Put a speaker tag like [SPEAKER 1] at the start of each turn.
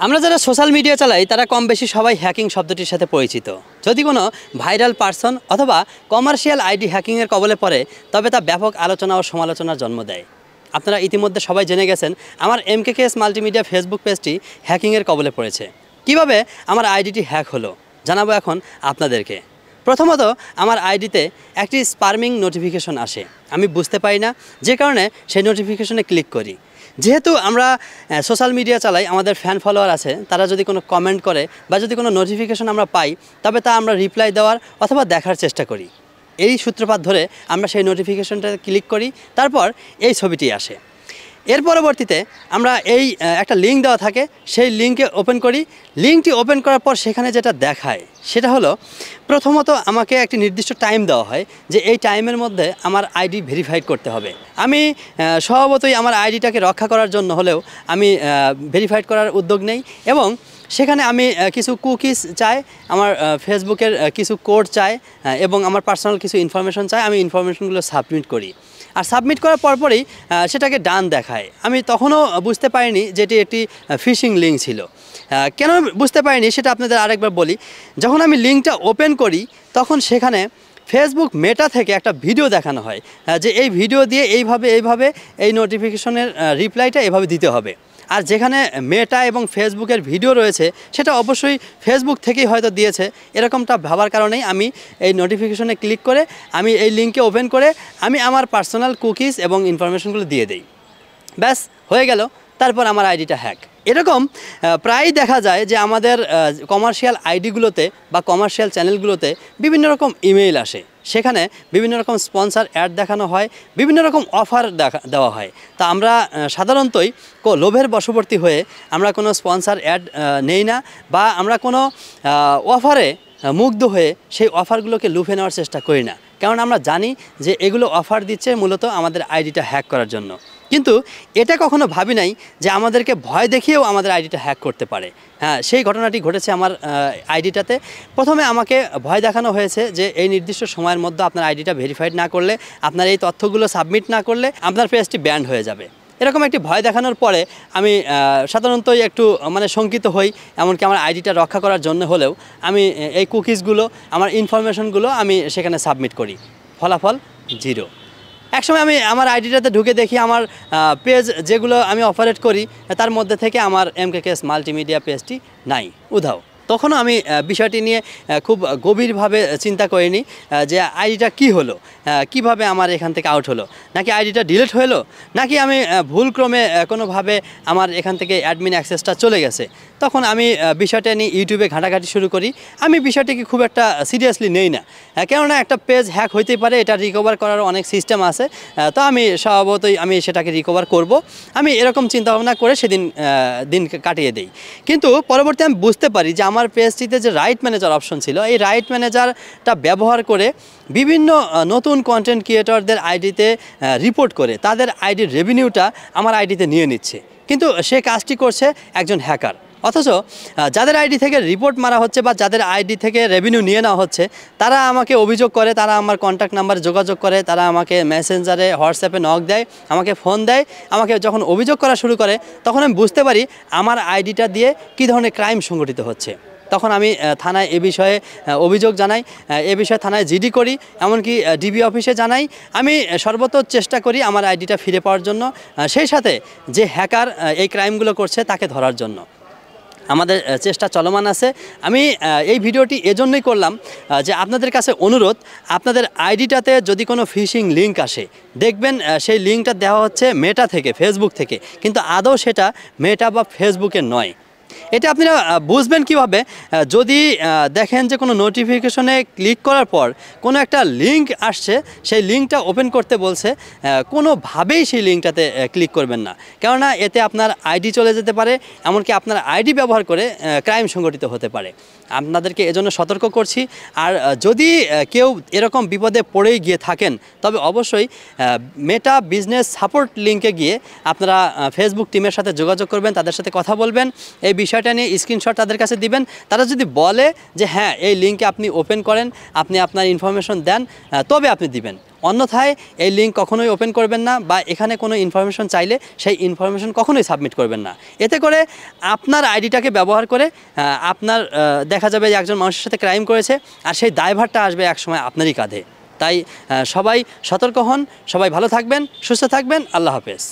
[SPEAKER 1] আমরা যারা social media চালাই তারা কম বেশি সবাই হ্যাকিং শব্দটির সাথে পরিচিত। যদি কোনো ভাইরাল পারসন অথবা কমার্শিয়াল আইডি হ্যাকিংয়ের কবলে পড়ে তবে তা ব্যাপক আলোচনা ও সমালোচনার জন্ম দেয়। আপনারা ইতিমধ্যে সবাই জেনে গেছেন আমার MKKS মাল্টিমিডিয়া ফেসবুক পেজটি হ্যাকিংয়ের কবলে পড়েছে। কিভাবে আমার আইডিটি হ্যাক হলো জানাবো এখন আপনাদেরকে। প্রথমত আমার আইডিতে একটি স্পার্মিং নোটিফিকেশন আসে, আমি বুঝতে পারি না, যে কারণে সেই নোটিফিকেশনে ক্লিক করি। যেহেতু আমরা সোশ্যাল মিডিয়া চালাই, আমাদের ফ্যান ফলোয়ার আছে, তারা যদি কোনো কমেন্ট করে বা যদি কোনো নোটিফিকেশন আমরা পাই তবে তা আমরা রিপ্লাই দেওয়ার অথবা দেখার চেষ্টা করি। এই সূত্রপাত ধরে আমরা সেই নোটিফিকেশনটাতে ক্লিক করি, তারপর এই ছবিটি আসে। এর পরবর্তীতে আমরা একটা লিঙ্ক দেওয়া থাকে, সেই লিঙ্কে ওপেন করি। লিঙ্কটি ওপেন করার পর সেখানে যেটা দেখায় সেটা হলো, প্রথমত আমাকে একটি নির্দিষ্ট টাইম দেওয়া হয় যে এই টাইমের মধ্যে আমার আইডি ভেরিফাইড করতে হবে। আমি স্বভাবতই আমার আইডিটাকে রক্ষা করার জন্য হলেও আমি ভেরিফাইড করার উদ্যোগ নেই এবং সেখানে আমি কিছু কুকিজ চাই, আমার ফেসবুকের কিছু কোড চাই এবং আমার পার্সোনাল কিছু ইনফরমেশন চাই। আমি ইনফরমেশনগুলো সাবমিট করি, আর সাবমিট করার পরপরই সেটাকে ডান দেখায়। আমি তখনও বুঝতে পারিনি যেটি একটি ফিশিং লিঙ্ক ছিল। কেন বুঝতে পারিনি সেটা আপনাদের আরেকবার বলি। যখন আমি লিঙ্কটা ওপেন করি তখন সেখানে ফেসবুক মেটা থেকে একটা ভিডিও দেখানো হয় যে এই ভিডিও দিয়ে এইভাবে এই নোটিফিকেশনের রিপ্লাইটা এভাবে দিতে হবে। আর যেখানে মেটা এবং ফেসবুকের ভিডিও রয়েছে সেটা অবশ্যই ফেসবুক থেকেই হয়তো দিয়েছে, এরকমটা ভাবার কারণেই আমি এই নোটিফিকেশনে ক্লিক করে আমি এই লিঙ্কে ওপেন করে আমি আমার পার্সোনাল কুকিজ এবং ইনফরমেশনগুলো দিয়ে দিই। ব্যাস হয়ে গেল, তারপর আমার আইডিটা হ্যাক। এরকম প্রায়ই দেখা যায় যে আমাদের কমার্শিয়াল আইডিগুলোতে বা কমার্শিয়াল চ্যানেলগুলোতে বিভিন্ন রকম ইমেইল আসে, সেখানে বিভিন্ন রকম স্পন্সার অ্যাড দেখানো হয়, বিভিন্ন রকম অফার দেওয়া হয়। তা আমরা সাধারণতই লোভের বশবর্তী হয়ে আমরা কোনো স্পন্সার অ্যাড নেই না, বা আমরা কোনো অফারে মুগ্ধ হয়ে সেই অফারগুলোকে লুফে নেওয়ার চেষ্টা করি না, কারণ আমরা জানি যে এগুলো অফার দিচ্ছে মূলত আমাদের আইডিটা হ্যাক করার জন্য। কিন্তু এটা কখনো ভাবি নাই যে আমাদেরকে ভয় দেখিয়েও আমাদের আইডিটা হ্যাক করতে পারে। হ্যাঁ, সেই ঘটনাটি ঘটেছে আমার আইডিটাতে। প্রথমে আমাকে ভয় দেখানো হয়েছে যে এই নির্দিষ্ট সময়ের মধ্যে আপনার আইডিটা ভেরিফাইড না করলে, আপনার এই তথ্যগুলো সাবমিট না করলে আপনার পেজটি ব্যান্ড হয়ে যাবে। এরকম একটি ভয় দেখানোর পরে আমি সাধারণতই একটু শঙ্কিত হই, এমনকি আমার আইডিটা রক্ষা করার জন্য হলেও আমি এই কুকিজগুলো, আমার ইনফরমেশনগুলো আমি সেখানে সাবমিট করি। ফলাফল 0। একসময় আমি আমার আইডিটাতে ঢুকে দেখি আমার পেজ যেগুলো আমি অপারেট করি তার মধ্যে থেকে আমার MKKS মাল্টিমিডিয়া পেজটি নাই, উধাও। তখনও আমি বিষয়টি নিয়ে খুব গভীরভাবে চিন্তা করিনি যে আইডিটা কি হলো, কিভাবে আমার এখান থেকে আউট হলো, নাকি আইডিটা ডিলিট হলো, নাকি আমি ভুলক্রমে কোনোভাবে আমার এখান থেকে অ্যাডমিন অ্যাক্সেসটা চলে গেছে। তখন আমি বিষয়টা নিয়ে ইউটিউবে ঘাঁটাঘাঁটি শুরু করি। আমি বিষয়টিকে খুব একটা সিরিয়াসলি নেই না, কেননা একটা পেজ হ্যাক হইতেই পারে, এটা রিকভার করার অনেক সিস্টেম আছে। তো আমি স্বভাবতই আমি সেটাকে রিকভার করব, আমি এরকম চিন্তাভাবনা করে সেদিন দিন কাটিয়ে দিই। কিন্তু পরবর্তী আমি বুঝতে পারি যে আমার পেজটিতে যে রাইট ম্যানেজার অপশন ছিল, এই রাইট ম্যানেজারটা ব্যবহার করে বিভিন্ন নতুন কন্টেন্ট ক্রিয়েটরদের আইডিতে রিপোর্ট করে তাদের আইডির রেভিনিউটা আমার আইডিতে নিয়ে নিচ্ছে। কিন্তু সে কাজটি করছে একজন হ্যাকার। অথচ যাদের আইডি থেকে রিপোর্ট মারা হচ্ছে বা যাদের আইডি থেকে রেভিনিউ নিয়ে নেওয়া হচ্ছে, তারা আমাকে অভিযোগ করে, তারা আমার কন্ট্যাক্ট নাম্বারে যোগাযোগ করে, তারা আমাকে মেসেঞ্জারে, হোয়াটসঅ্যাপে নক দেয়, আমাকে ফোন দেয়। আমাকে যখন অভিযোগ করা শুরু করে তখন আমি বুঝতে পারি আমার আইডিটা দিয়ে কী ধরনের ক্রাইম সংগঠিত হচ্ছে। তখন আমি থানায় এ বিষয়ে অভিযোগ জানাই, এ বিষয়ে থানায় জিডি করি, এমনকি ডিবি অফিসে জানাই। আমি সর্বত চেষ্টা করি আমার আইডিটা ফিরে পাওয়ার জন্য, সেই সাথে যে হ্যাকার এই ক্রাইমগুলো করছে তাকে ধরার জন্য আমাদের চেষ্টা চলমান আছে। আমি এই ভিডিওটি এজন্যই করলাম যে আপনাদের কাছে অনুরোধ, আপনাদের আইডিটাতে যদি কোনো ফিশিং লিঙ্ক আসে, দেখবেন সেই লিঙ্কটা দেওয়া হচ্ছে মেটা থেকে, ফেসবুক থেকে, কিন্তু আদৌ সেটা মেটা বা ফেসবুকের নয়। এটা আপনারা বুঝবেন কিভাবে? যদি দেখেন যে কোনো নোটিফিকেশনে ক্লিক করার পর কোনো একটা লিঙ্ক আসছে, সেই লিঙ্কটা ওপেন করতে বলছে, কোনোভাবেই সেই লিঙ্কটাতে ক্লিক করবেন না, কেননা এতে আপনার আইডি চলে যেতে পারে, এমনকি আপনার আইডি ব্যবহার করে ক্রাইম সংগঠিত হতে পারে। আপনাদেরকে এজন্য সতর্ক করছি। আর যদি কেউ এরকম বিপদে পড়েই গিয়ে থাকেন তবে অবশ্যই মেটা বিজনেস সাপোর্ট লিঙ্কে গিয়ে আপনারা ফেসবুক টিমের সাথে যোগাযোগ করবেন, তাদের সাথে কথা বলবেন, এই বিষয়টা নিয়ে স্ক্রিনশট তাদের কাছে দিবেন। তারা যদি বলে যে হ্যাঁ এই লিঙ্কে আপনি ওপেন করেন, আপনি আপনার ইনফরমেশন দেন, তবে আপনি দিবেন। অন্যথায় এই লিঙ্ক কখনোই ওপেন করবেন না, বা এখানে কোনো ইনফরমেশন চাইলে সেই ইনফরমেশন কখনোই সাবমিট করবেন না। এতে করে আপনার আইডিটাকে ব্যবহার করে আপনার দেখা যাবে যে একজন মানুষের সাথে ক্রাইম করেছে, আর সেই দায়ভারটা আসবে একসময় আপনারই কাঁধে। তাই সবাই সতর্ক হন, সবাই ভালো থাকবেন, সুস্থ থাকবেন। আল্লাহ হাফেজ।